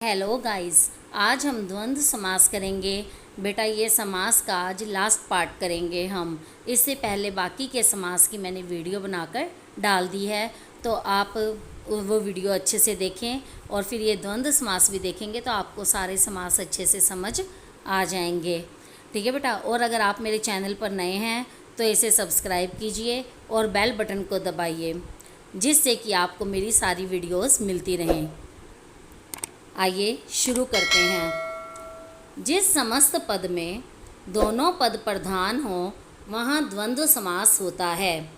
Hello guys, आज हम द्वंद्व समास करेंगे। बेटा ये समास का आज लास्ट पार्ट करेंगे हम। इससे पहले बाकी के समास की मैंने वीडियो बनाकर डाल दी है, तो आप वो वीडियो अच्छे से देखें और फिर ये द्वंद्व समास भी देखेंगे तो आपको सारे समास अच्छे से समझ आ जाएंगे। ठीक है बेटा। और अगर आप मेरे चैनल पर नए हैं तो इसे सब्सक्राइब कीजिए और बेल बटन को दबाइए, जिससे कि आपको मेरी सारी वीडियोस मिलती रहें। आइए शुरू करते हैं। जिस समस्त पद में दोनों पद प्रधान हो वहाँ द्वंद्व समास होता है।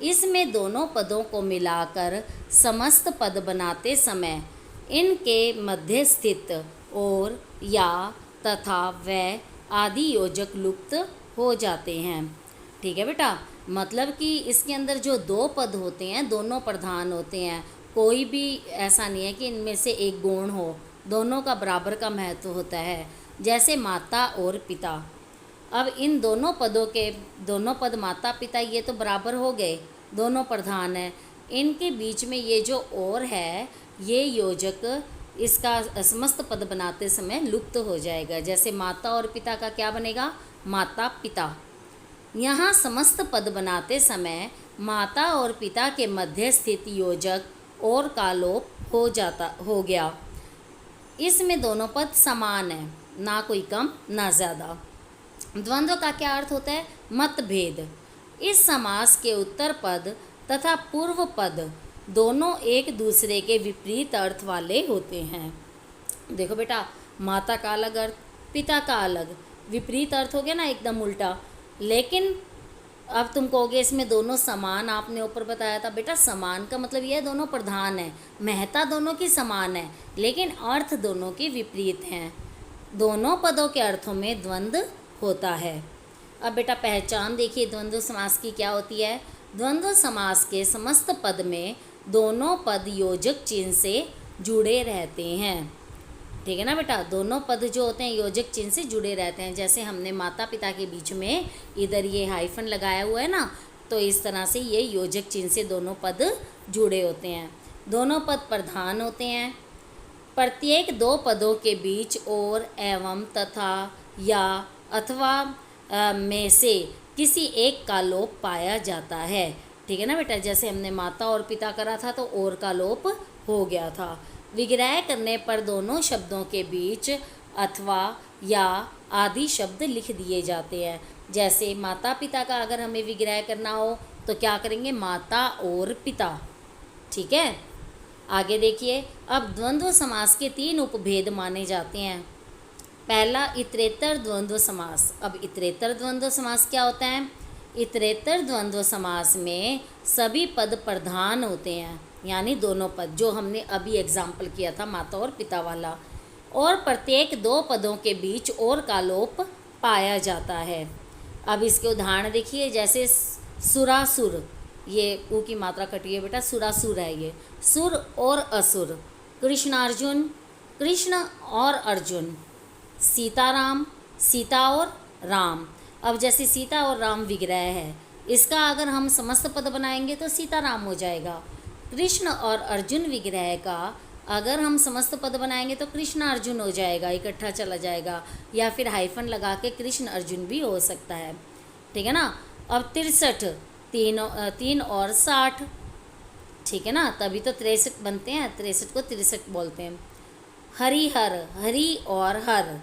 इसमें दोनों पदों को मिलाकर समस्त पद बनाते समय इनके मध्य स्थित और, या, तथा, व आदि योजक लुप्त हो जाते हैं। ठीक है बेटा। मतलब कि इसके अंदर जो दो पद होते हैं दोनों प्रधान होते हैं। कोई भी ऐसा नहीं है कि इनमें से एक गौण हो, दोनों का बराबर का महत्व होता है। जैसे माता और पिता। अब इन दोनों पदों के दोनों पद माता पिता ये तो बराबर हो गए, दोनों प्रधान हैं। इनके बीच में ये जो और है ये योजक इसका समस्त पद बनाते समय लुप्त हो जाएगा। जैसे माता और पिता का क्या बनेगा? माता पिता। यहाँ समस्त पद बनाते समय माता और पिता के मध्य स्थित योजक और का लोप हो गया। इसमें दोनों पद समान है, ना कोई कम ना ज़्यादा। द्वंद्व का क्या अर्थ होता है? मतभेद। इस समास के उत्तर पद तथा पूर्व पद दोनों एक दूसरे के विपरीत अर्थ वाले होते हैं। देखो बेटा, माता का अलग अर्थ, पिता का अलग, विपरीत अर्थ हो गया ना, एकदम उल्टा। लेकिन अब तुम कहोगे इसमें दोनों समान, आपने ऊपर बताया था बेटा समान का मतलब यह दोनों प्रधान है, महत्ता दोनों की समान है, लेकिन अर्थ दोनों के विपरीत हैं। दोनों पदों के अर्थों में द्वंद्व होता है। अब बेटा पहचान देखिए द्वंद्व समास की क्या होती है। द्वंद्व समास के समस्त पद में दोनों पद योजक चिन्ह से जुड़े रहते हैं। ठीक है ना बेटा। दोनों पद जो होते हैं योजक चिन्ह से जुड़े रहते हैं। जैसे हमने माता पिता के बीच में इधर ये हाइफन लगाया हुआ है ना, तो इस तरह से ये योजक चिन्ह से दोनों पद जुड़े होते हैं। दोनों पद प्रधान होते हैं। प्रत्येक दो पदों के बीच और, एवं, तथा, या, अथवा में से किसी एक का लोप पाया जाता है। ठीक है ना बेटा। जैसे हमने माता और पिता करा था तो और का लोप हो गया था। विग्रह करने पर दोनों शब्दों के बीच अथवा, या आदि शब्द लिख दिए जाते हैं। जैसे माता पिता का अगर हमें विग्रह करना हो तो क्या करेंगे? माता और पिता। ठीक है। आगे देखिए। अब द्वंद्व समास के तीन उपभेद माने जाते हैं। पहला इतरेतर द्वंद्व समास। अब इतरेतर द्वंद्व समास क्या होता है? इतरेतर द्वंद्व समास में सभी पद प्रधान होते हैं, यानी दोनों पद जो हमने अभी एग्जाम्पल किया था माता और पिता वाला, और प्रत्येक दो पदों के बीच और का लोप पाया जाता है। अब इसके उदाहरण देखिए। जैसे सुरासुर, ये ऊ की मात्रा कटी है बेटा, सुरासुर है ये। सुर और असुर। कृष्णार्जुन, कृष्ण और अर्जुन। सीताराम, सीता और राम। अब जैसे सीता और राम विग्रह है, इसका अगर हम समस्त पद बनाएंगे तो सीताराम हो जाएगा। कृष्ण और अर्जुन विग्रह का अगर हम समस्त पद बनाएंगे तो कृष्ण अर्जुन हो जाएगा, इकट्ठा चला जाएगा, या फिर हाइफन लगा के कृष्ण अर्जुन भी हो सकता है। ठीक है ना। अब 63, तीन और 60। ठीक है ना, तभी तो 63 बनते हैं, 63 को 63 बोलते हैं। हरिहर, हरि और हर।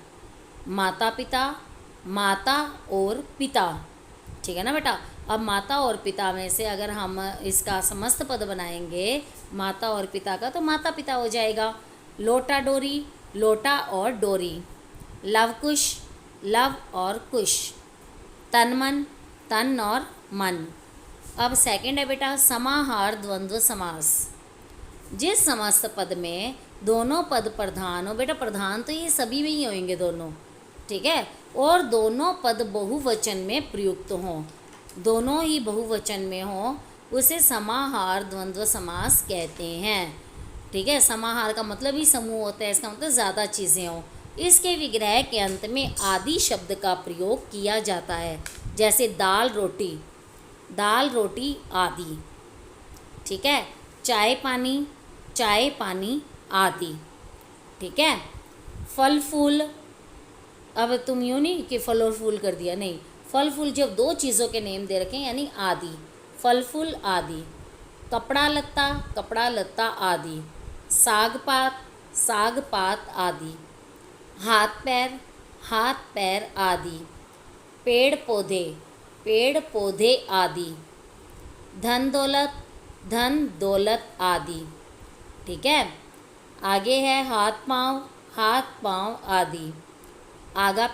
माता पिता, माता और पिता। ठीक है ना बेटा। अब माता और पिता में से अगर हम इसका समस्त पद बनाएंगे माता और पिता का तो माता पिता हो जाएगा। लोटा डोरी, लोटा और डोरी। लवकुश, लव और कुश। तन मन, तन और मन। अब सेकंड है बेटा समाहार द्वंद्व समास। जिस समस्त पद में दोनों पद प्रधान हो, बेटा प्रधान तो ये सभी में ही होंगे दोनों, ठीक है, और दोनों पद बहुवचन में प्रयुक्त हों, दोनों ही बहुवचन में हों, उसे समाहार द्वंद्व समास कहते हैं। ठीक है। समाहार का मतलब ही समूह होता है, इसका मतलब ज़्यादा चीज़ें हों। इसके विग्रह के अंत में आदि शब्द का प्रयोग किया जाता है। जैसे दाल रोटी, दाल रोटी आदि। ठीक है। चाय पानी, चाय पानी आदि। ठीक है। फल फूल, अब तुम यूँ नहीं कि फल और फूल कर दिया, नहीं, फल फूल जब दो चीज़ों के नेम दे रखे हैं यानी आदि, फल फूल आदि। कपड़ा लत्ता आदि। साग पात आदि। हाथ पैर आदि। पेड़ पौधे आदि। धन दौलत आदि। ठीक है। आगे है हाथ पाँव आदि। आगा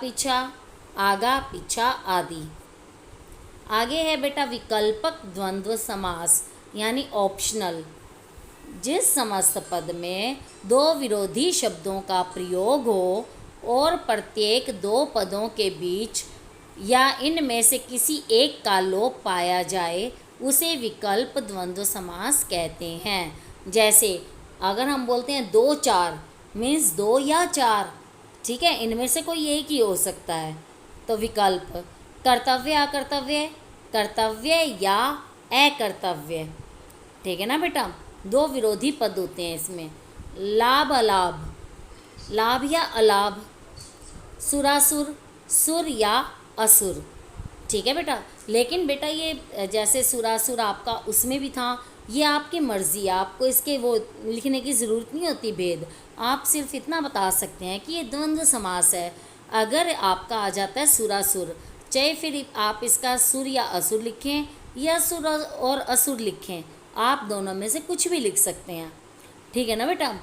पीछा आदि। आगे है बेटा विकल्पक द्वंद्व समास यानी ऑप्शनल। जिस समस्त पद में दो विरोधी शब्दों का प्रयोग हो और प्रत्येक दो पदों के बीच या इनमें से किसी एक का लोप पाया जाए उसे विकल्प द्वंद्व समास कहते हैं। जैसे अगर हम बोलते हैं 2 4 मीन्स 2 या 4, ठीक है, इनमें से कोई एक ही हो सकता है, तो विकल्प। कर्तव्य अकर्तव्य, कर्तव्य या अकर्तव्य, ठीक है ना बेटा। दो विरोधी पद होते हैं इसमें। लाभ अलाभ, लाभ या अलाभ। सुरासुर, सुर या असुर, ठीक है बेटा। लेकिन बेटा ये जैसे सुरासुर आपका उसमें भी था, ये आपकी मर्ज़ी है, आपको इसके वो लिखने की ज़रूरत नहीं होती भेद। आप सिर्फ इतना बता सकते हैं कि ये द्वंद्व समास है। अगर आपका आ जाता है सुरासुर, चाहे फिर आप इसका सुर या असुर लिखें या सुर और असुर लिखें, आप दोनों में से कुछ भी लिख सकते हैं, ठीक है ना बेटा।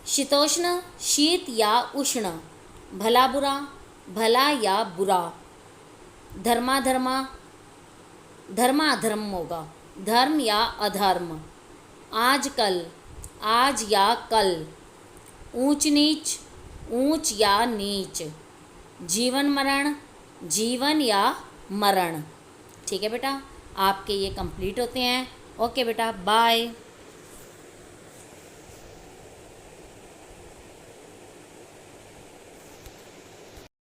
शीतोष्ण, शीत या उष्ण। भला बुरा, भला या बुरा। धर्माधर्मा, धर्मा अधर्म होगा, धर्म या अधर्म। आजकल, आज या कल। ऊंच नीच, ऊंच या नीच। जीवन मरण, जीवन या मरण, ठीक है बेटा। आपके ये कंप्लीट होते हैं। ओके बेटा, बाय।